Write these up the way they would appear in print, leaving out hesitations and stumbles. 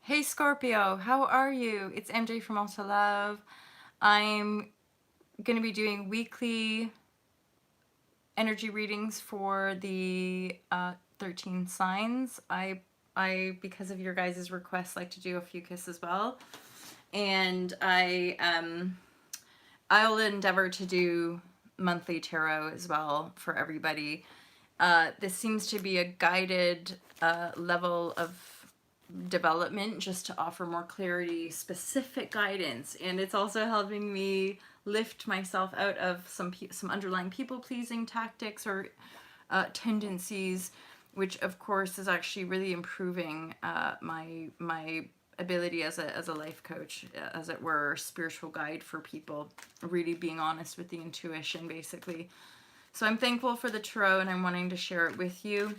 Hey Scorpio, how are you? It's MJ from I UNPLUG. I'm going to be doing weekly energy readings for the 13 signs. Because of your guys' requests, like to do a few kiss as well. And I'll endeavor to do monthly tarot as well for everybody. This seems to be a guided level of development just to offer more clarity, specific guidance, and it's also helping me lift myself out of some underlying people pleasing tactics or tendencies, which of course is actually really improving my ability as a life coach, as it were, spiritual guide for people, really being honest with the intuition basically. So I'm thankful for the tarot and I'm wanting to share it with you.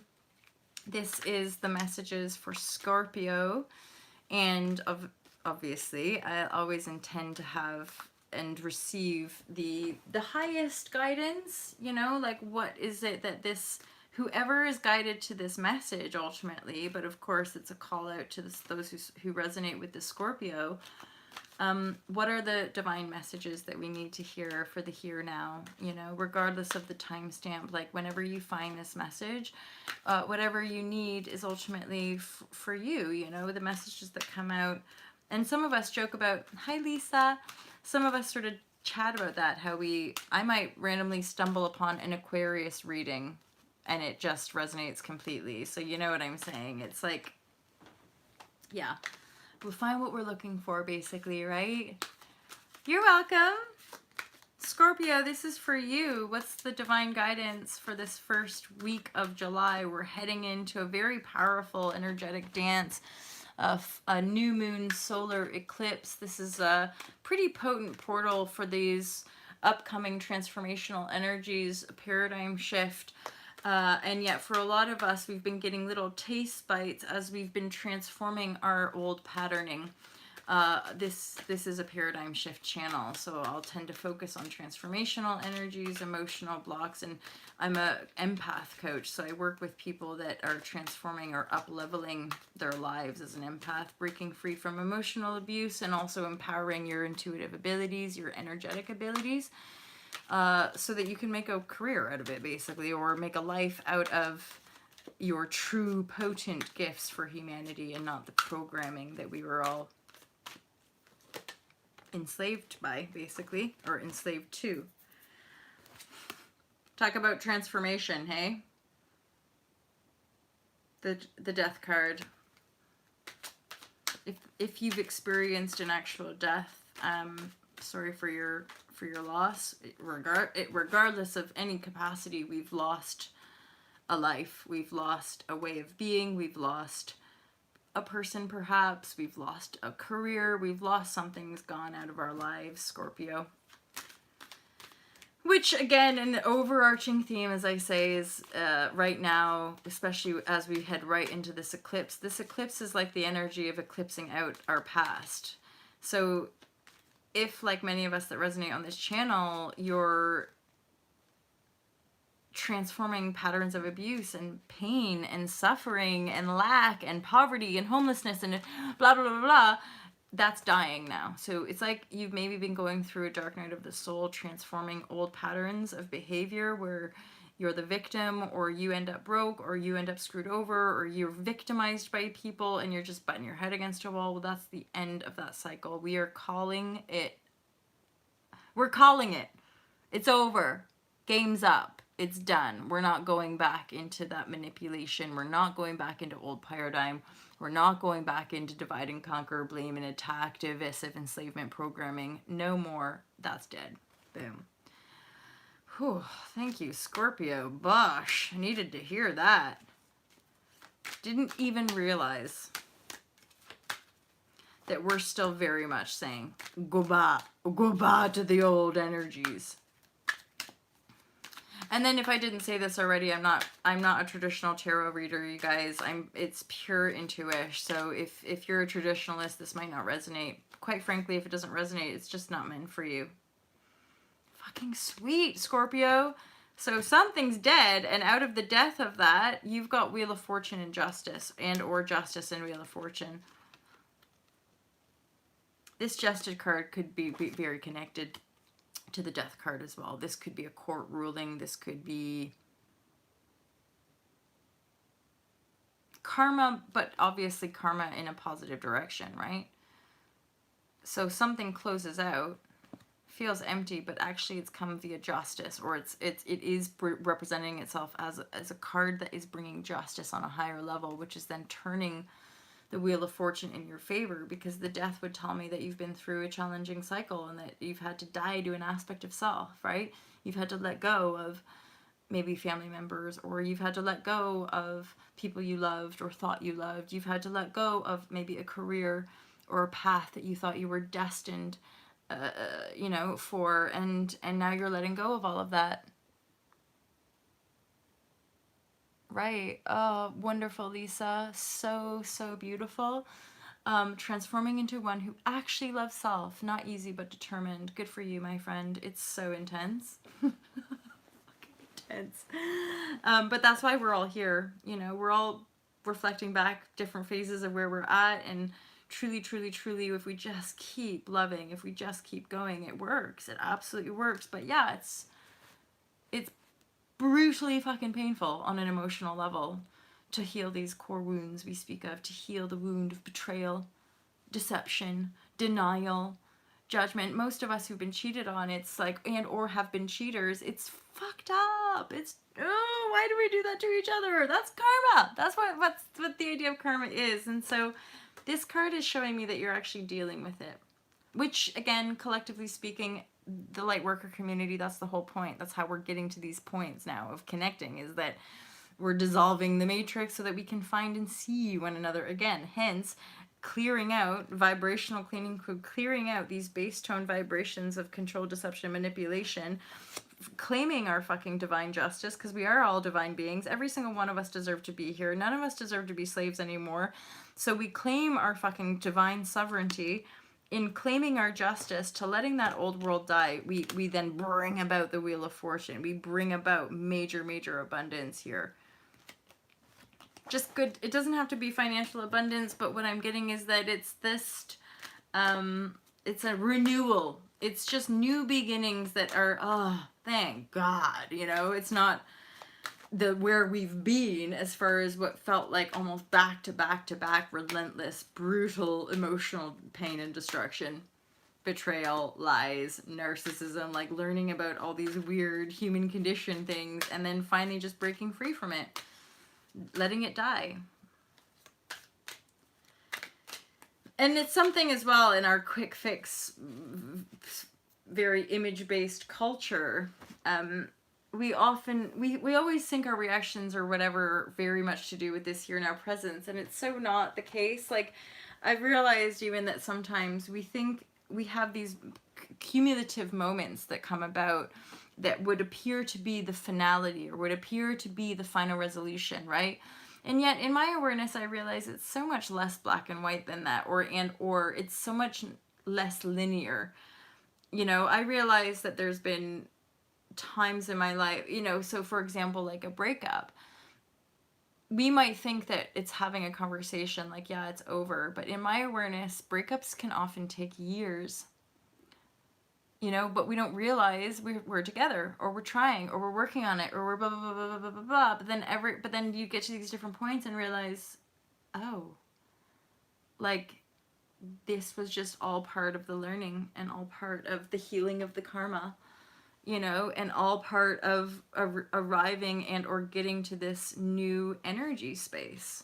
This is the messages for Scorpio, and obviously I always intend to have and receive the highest guidance, you know, like what is it that this whoever is guided to this message ultimately, but of course it's a call out to those who resonate with the Scorpio. What are the divine messages that we need to hear for the here now, you know, regardless of the timestamp? Like whenever you find this message, whatever you need is ultimately for you, you know, the messages that come out. And some of us joke about, hi Lisa, some of us sort of chat about that, how I might randomly stumble upon an Aquarius reading and it just resonates completely. So you know what I'm saying? It's like, yeah. We'll find what we're looking for, basically, right? You're welcome. Scorpio, this is for you. What's the divine guidance for this first week of July? We're heading into a very powerful, energetic dance of a new moon solar eclipse. This is a pretty potent portal for these upcoming transformational energies, a paradigm shift. And yet for a lot of us, we've been getting little taste bites as we've been transforming our old patterning. This is a paradigm shift channel, so I'll tend to focus on transformational energies, emotional blocks, and I'm a empath coach, so I work with people that are transforming or up-leveling their lives as an empath, breaking free from emotional abuse, and also empowering your intuitive abilities, your energetic abilities. So that you can make a career out of it, basically, or make a life out of your true potent gifts for humanity and not the programming that we were all enslaved by, basically, or enslaved to. Talk about transformation, hey? The death card. If you've experienced an actual death, sorry for your loss. Regardless of any capacity, we've lost a life, we've lost a way of being, we've lost a person perhaps, we've lost a career, we've lost something's gone out of our lives, Scorpio. Which, again, an overarching theme, as I say, is right now, especially as we head right into this eclipse is like the energy of eclipsing out our past. So if, like many of us that resonate on this channel, you're transforming patterns of abuse and pain and suffering and lack and poverty and homelessness and blah, blah, blah, blah, that's dying now. So it's like you've maybe been going through a dark night of the soul, transforming old patterns of behavior where you're the victim, or you end up broke, or you end up screwed over, or you're victimized by people and you're just butting your head against a wall. Well, that's the end of that cycle. We are calling it. We're calling it. It's over. Game's up. It's done. We're not going back into that manipulation. We're not going back into old paradigm. We're not going back into divide and conquer, blame and attack, divisive enslavement programming. No more. That's dead. Boom. Whew, thank you, Scorpio. Bosh, I needed to hear that. Didn't even realize that we're still very much saying goodbye to the old energies. And then if I didn't say this already, I'm not a traditional tarot reader, you guys. It's pure intuition. So if you're a traditionalist, this might not resonate. Quite frankly, if it doesn't resonate, it's just not meant for you. Fucking sweet, Scorpio. So something's dead, and out of the death of that, you've got Wheel of Fortune and Justice, and or Justice and Wheel of Fortune. This Justice card could be very connected to the Death card as well. This could be a court ruling. This could be karma, but obviously karma in a positive direction, right? So something closes out, feels empty, but actually it's come via justice, or it is representing itself as a card that is bringing justice on a higher level, which is then turning the wheel of fortune in your favor, because the Death would tell me that you've been through a challenging cycle and that you've had to die to an aspect of self, right? You've had to let go of maybe family members, or you've had to let go of people you loved or thought you loved. You've had to let go of maybe a career or a path that you thought you were destined you know, for, and now you're letting go of all of that. Right. Oh, wonderful, Lisa. So, so beautiful. Transforming into one who actually loves self. Not easy, but determined. Good for you, my friend. It's so intense. Intense. But that's why we're all here. You know, we're all reflecting back different phases of where we're at, and truly, truly, truly, if we just keep loving, if we just keep going, it works. It absolutely works. But yeah, it's brutally fucking painful on an emotional level to heal these core wounds we speak of, to heal the wound of betrayal, deception, denial, judgment. Most of us who've been cheated on, it's like, and or have been cheaters, it's fucked up. It's, oh, why do we do that to each other? That's karma. That's what the idea of karma is. And so this card is showing me that you're actually dealing with it, which, again, collectively speaking, the light worker community, that's the whole point. That's how we're getting to these points now of connecting, is that we're dissolving the matrix so that we can find and see one another again. Hence, clearing out, vibrational cleaning, clearing out these base tone vibrations of control, deception, manipulation, claiming our fucking divine justice, because we are all divine beings. Every single one of us deserve to be here. None of us deserve to be slaves anymore. So we claim our fucking divine sovereignty. In claiming our justice, to letting that old world die, we then bring about the wheel of fortune. We bring about major, major abundance here. Just good. It doesn't have to be financial abundance, but what I'm getting is that it's this, it's a renewal. It's just new beginnings that are, oh, thank God, you know, it's not the where we've been as far as what felt like almost back to back to back relentless, brutal emotional pain and destruction, betrayal, lies, narcissism, like learning about all these weird human condition things, and then finally just breaking free from it, letting it die. And it's something as well in our quick fix, very image-based culture. We always think our reactions or whatever very much to do with this here now presence, and it's so not the case. Like, I've realized even that sometimes we think we have these cumulative moments that come about that would appear to be the finality or would appear to be the final resolution, right? And yet in my awareness, I realize it's so much less black and white than that, or it's so much less linear. You know, I realize that there's been times in my life, you know, so for example, like a breakup, we might think that it's having a conversation like, yeah, it's over, but in my awareness, breakups can often take years, you know, but we don't realize we're together, or we're trying, or we're working on it, or we're blah blah blah blah blah blah blah. But then you get to these different points and realize, oh, like this was just all part of the learning and all part of the healing of the karma, you know, and all part of arriving and or getting to this new energy space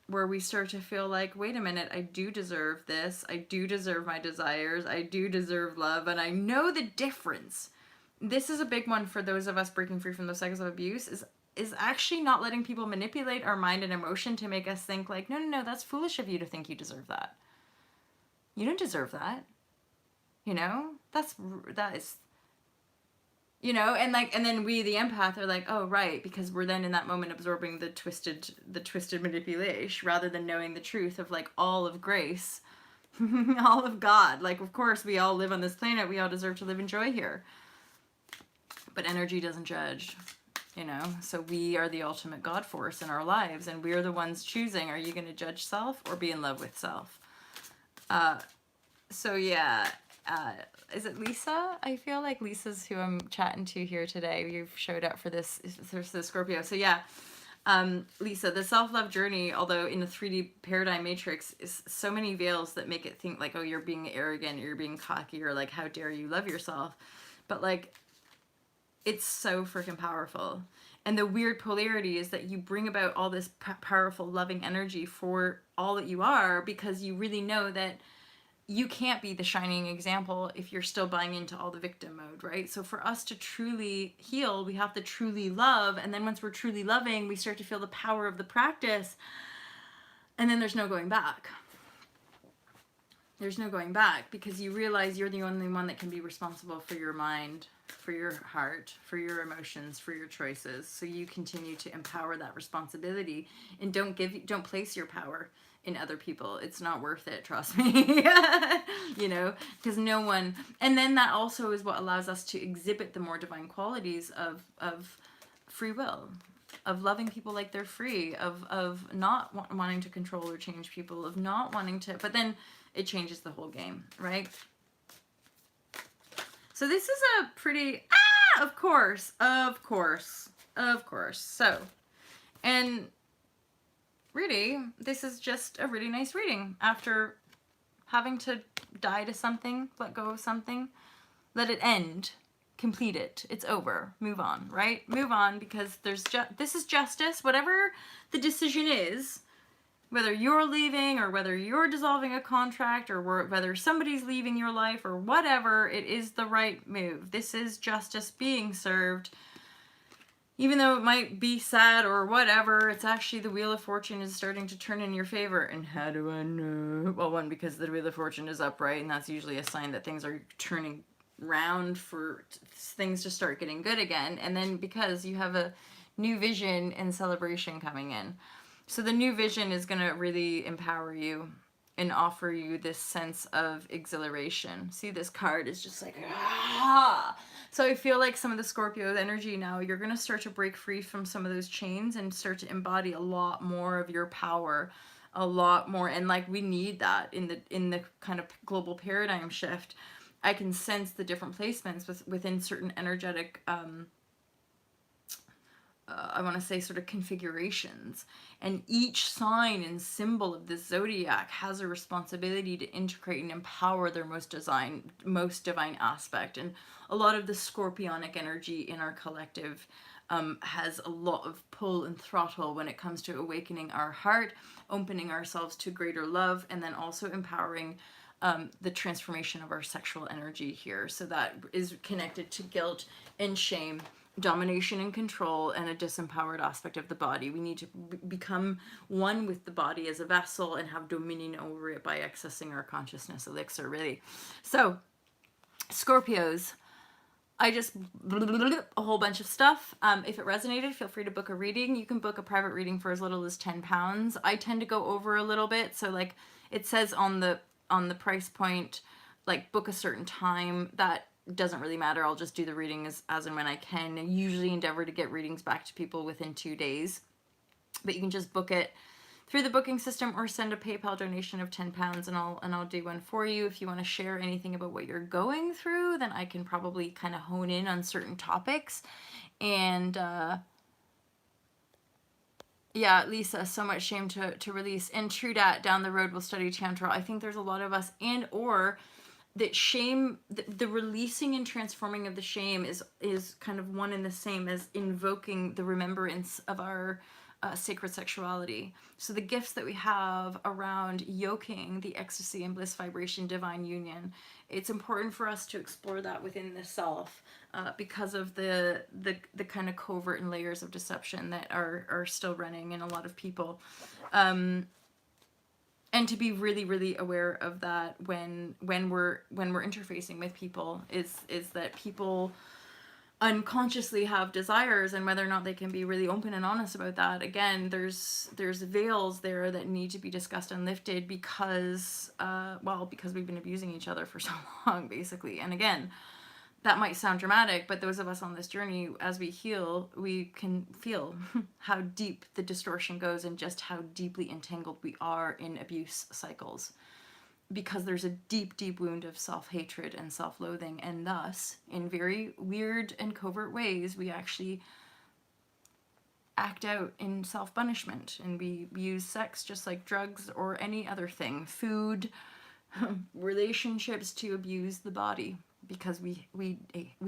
where we start to feel like, wait a minute, I do deserve this. I do deserve my desires. I do deserve love. And I know the difference. This is a big one for those of us breaking free from those cycles of abuse, is actually not letting people manipulate our mind and emotion to make us think like, no, that's foolish of you to think you deserve that. You don't deserve that. You know, that is, you know, and then we, the empath, are like, oh, right, because we're then in that moment absorbing the twisted manipulation rather than knowing the truth of like all of grace, all of God. Like, of course, we all live on this planet. We all deserve to live in joy here. But energy doesn't judge, you know, so we are the ultimate God force in our lives, and we're the ones choosing, are you going to judge self or be in love with self? So yeah, is it Lisa? I feel like Lisa's who I'm chatting to here today. You've showed up for this, there's the Scorpio. So yeah, Lisa, the self-love journey, although in the 3D paradigm matrix, is so many veils that make it think like, oh, you're being arrogant, or you're being cocky, or like, how dare you love yourself. But like, it's so freaking powerful. And the weird polarity is that you bring about all this powerful, loving energy for all that you are, because you really know that you can't be the shining example if you're still buying into all the victim mode, right? So for us to truly heal, we have to truly love. And then once we're truly loving, we start to feel the power of the practice. And then there's no going back. There's no going back, because you realize you're the only one that can be responsible for your mind, for your heart, for your emotions, for your choices. So you continue to empower that responsibility, and don't place your power in other people. It's not worth it, trust me. You know, because no one, and then that also is what allows us to exhibit the more divine qualities of free will, of loving people like they're free, of not wanting to control or change people, of not wanting to, but then it changes the whole game, right? So this is a pretty, of course. So, and really, this is just a really nice reading. After having to die to something, let go of something, let it end, complete it. It's over. Move on, right? Move on, because this is justice. Whatever the decision is, whether you're leaving or whether you're dissolving a contract or whether somebody's leaving your life or whatever, it is the right move. This is justice being served. Even though it might be sad or whatever, it's actually the Wheel of Fortune is starting to turn in your favor. And how do I know? Well, one, because the Wheel of Fortune is upright, and that's usually a sign that things are turning round for things to start getting good again. And then because you have a new vision and celebration coming in. So the new vision is going to really empower you and offer you this sense of exhilaration. See, this card is just like, ah! So I feel like some of the Scorpio energy now, you're going to start to break free from some of those chains and start to embody a lot more of your power, a lot more. And like, we need that in the kind of global paradigm shift. I can sense the different placements within certain energetic, I want to say sort of configurations, and each sign and symbol of the zodiac has a responsibility to integrate and empower their most divine aspect. And a lot of the scorpionic energy in our collective has a lot of pull and throttle when it comes to awakening our heart, opening ourselves to greater love, and then also empowering the transformation of our sexual energy here. So that is connected to guilt and shame, domination and control, and a disempowered aspect of the body. We need to become one with the body as a vessel and have dominion over it by accessing our consciousness elixir, really. So, Scorpios, I just a whole bunch of stuff. If it resonated, feel free to book a reading. You can book a private reading for as little as £10. I tend to go over a little bit, so like it says on the price point, like book a certain time. That doesn't really matter. I'll just do the reading as and when I can. I usually endeavor to get readings back to people within 2 days, but you can just book it through the booking system or send a PayPal donation of £10 and I'll do one for you. If you want to share anything about what you're going through, then I can probably kind of hone in on certain topics. And yeah, Lisa, so much shame to release. And true dat, down the road we'll study Tantra. I think there's a lot of us, and or that shame, the releasing and transforming of the shame is kind of one and the same as invoking the remembrance of our sacred sexuality. So the gifts that we have around yoking the ecstasy and bliss vibration divine union, it's important for us to explore that within the self, because of the kind of covert and layers of deception that are still running in a lot of people. And to be really, really aware of that when we're interfacing with people, is that people unconsciously have desires, and whether or not they can be really open and honest about that. Again, there's veils there that need to be discussed and lifted, because because we've been abusing each other for so long, basically. And again, that might sound dramatic, but those of us on this journey, as we heal, we can feel how deep the distortion goes and just how deeply entangled we are in abuse cycles. because there's a deep, deep wound of self-hatred and self-loathing, and thus, in very weird and covert ways, we actually act out in self-punishment, and we use sex just like drugs or any other thing, food, relationships, to abuse the body, because we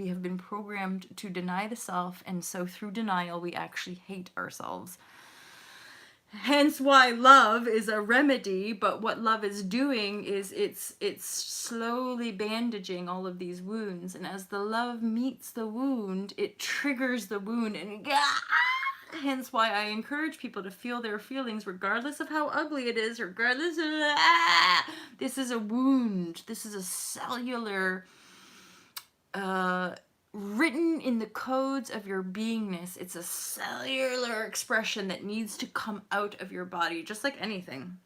have been programmed to deny the self, and so through denial we actually hate ourselves. Hence why love is a remedy, but what love is doing is it's slowly bandaging all of these wounds, and as the love meets the wound, it triggers the wound, and hence why I encourage people to feel their feelings regardless of how ugly it is, regardless of this is a wound, this is a cellular written in the codes of your beingness. It's a cellular expression that needs to come out of your body, just like anything.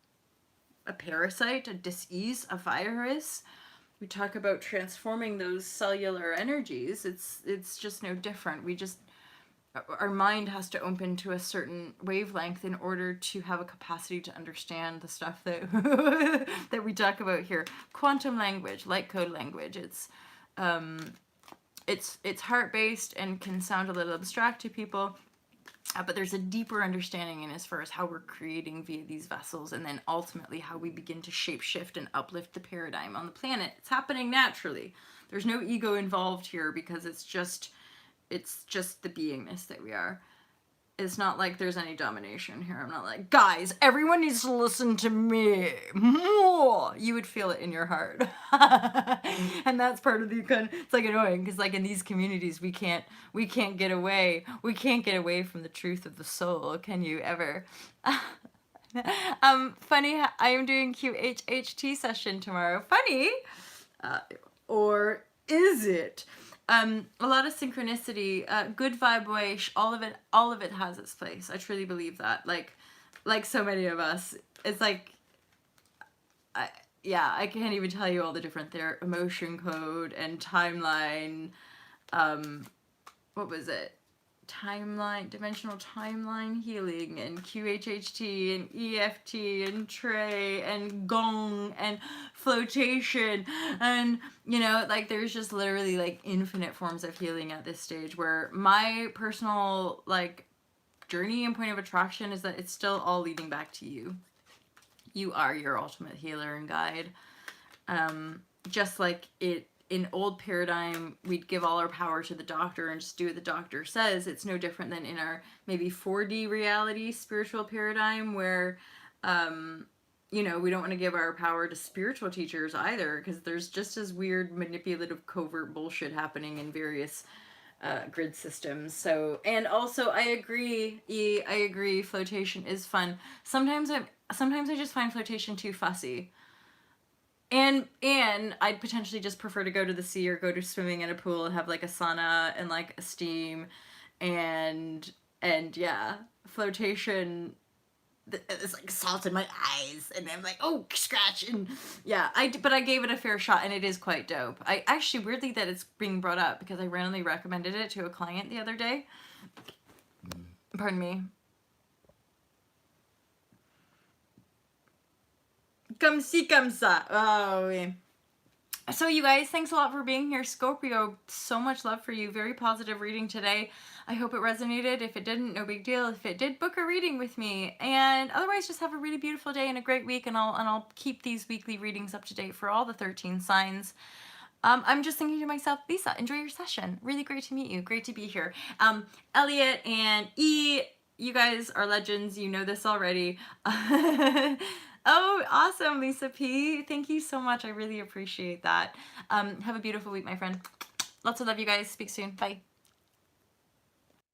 A parasite, a disease, a virus. We talk about transforming those cellular energies. It's just no different. Our mind has to open to a certain wavelength in order to have a capacity to understand the stuff that that we talk about here. Quantum language, light code language. It's heart-based and can sound a little abstract to people, but there's a deeper understanding in as far as how we're creating via these vessels, and then ultimately how we begin to shape-shift and uplift the paradigm on the planet. It's happening naturally. There's no ego involved here, because it's just the beingness that we are. It's not like there's any domination here. I'm not like, guys, everyone needs to listen to me more. You would feel it in your heart. And that's part of the, it's like annoying, because like in these communities, we can't get away. We can't get away from the truth of the soul. Can you ever? Funny, I am doing QHHT session tomorrow. Funny? Or is it? A lot of synchronicity, good vibrashe, all of it has its place. I truly believe that. Like so many of us, it's like, I can't even tell you all the different there, emotion code and timeline, what was it? Timeline, dimensional timeline healing, and QHHT and EFT and tray and gong and flotation, and like there's just literally like infinite forms of healing at this stage, where my personal like journey and point of attraction is that it's still all leading back to you. You are your ultimate healer and guide. Just like in old paradigm, we'd give all our power to the doctor and just do what the doctor says. It's no different than in our maybe 4D reality spiritual paradigm, where we don't want to give our power to spiritual teachers either, because there's just as weird manipulative covert bullshit happening in various grid systems. So, and also I agree, flotation is fun. Sometimes I just find flotation too fussy. And I'd potentially just prefer to go to the sea or go to swimming in a pool and have like a sauna and like a steam, and yeah, flotation. It's like salt in my eyes, and I'm like, oh, scratch, and yeah, but I gave it a fair shot, and it is quite dope. I actually, weirdly that it's being brought up, because I randomly recommended it to a client the other day. Pardon me. Comme ci, comme ça. Oh, yeah. So you guys, thanks a lot for being here. Scorpio, so much love for you. Very positive reading today. I hope it resonated. If it didn't, no big deal. If it did, book a reading with me. And otherwise, just have a really beautiful day and a great week. And I'll keep these weekly readings up to date for all the 13 signs. I'm just thinking to myself, Lisa, enjoy your session. Really great to meet you. Great to be here. Elliot and E, you guys are legends. You know this already. Oh, awesome, Lisa P. Thank you so much. I really appreciate that. Have a beautiful week, my friend. Lots of love, you guys. Speak soon. Bye.